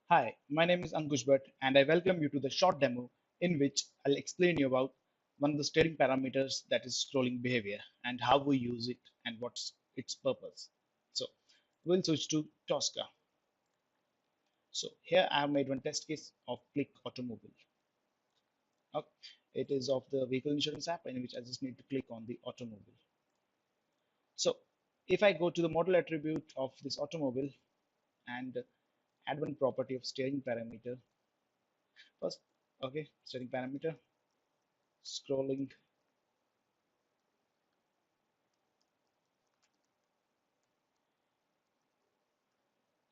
Hi, my name is Ankush Bhatt and I welcome you to the short demo in which I'll explain you about one of the steering parameters that is scrolling behavior and how we use it and what's its purpose. So we'll switch to Tosca. So here I have made one test case of Click Automobile. Okay. It is of the vehicle insurance app in which I just need to click on the automobile. So if I go to the model attribute of this automobile and add one property of steering parameter first, okay, steering parameter, scrolling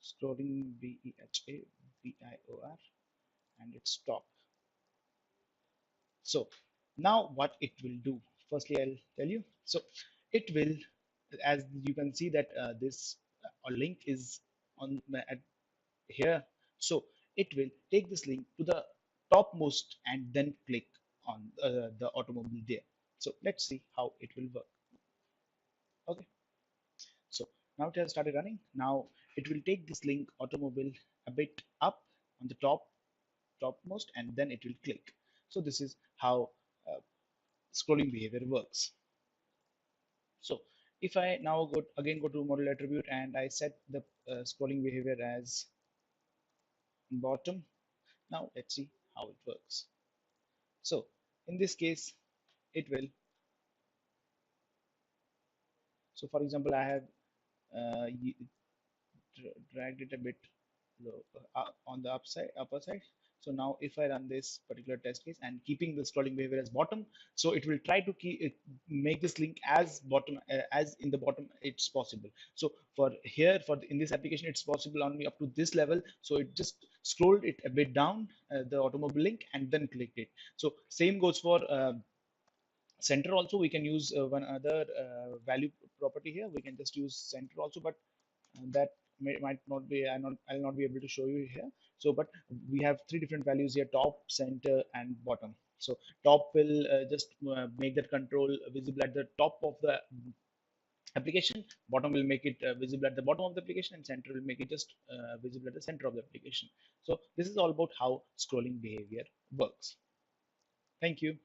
scrolling BEHAVIOR and its stop. So now what it will do, firstly I'll tell you. So it will, as you can see that this link is on at here. So it will take this link to the topmost and then click on the automobile there. So let's see how it will work. Okay. So now it has started running. Now it will take this link automobile a bit up on the topmost and then it will click. So this is how uh, scrolling behavior works. So if I now go to model attribute and I set the scrolling behavior as bottom. Now let's see how it works. So in this case, it will. So for example, I have uh, dragged it a bit low, on the upper side. So now if I run this particular test case and keeping the scrolling behavior as bottom, so it will try to make this link as bottom as in the bottom it's possible. So for here in this application it's possible only up to this level. So it just scrolled it a bit down the automobile link and then clicked it. So same goes for center also. We can use one other value property here. We can just use center also, but that might not be I'll not be able to show you here. So but we have three different values here: top, center and bottom. So top will just make that control visible at the top of the application, bottom will make it visible at the bottom of the application, and center will make it just visible at the center of the application. So this is all about how scrolling behavior works. Thank you.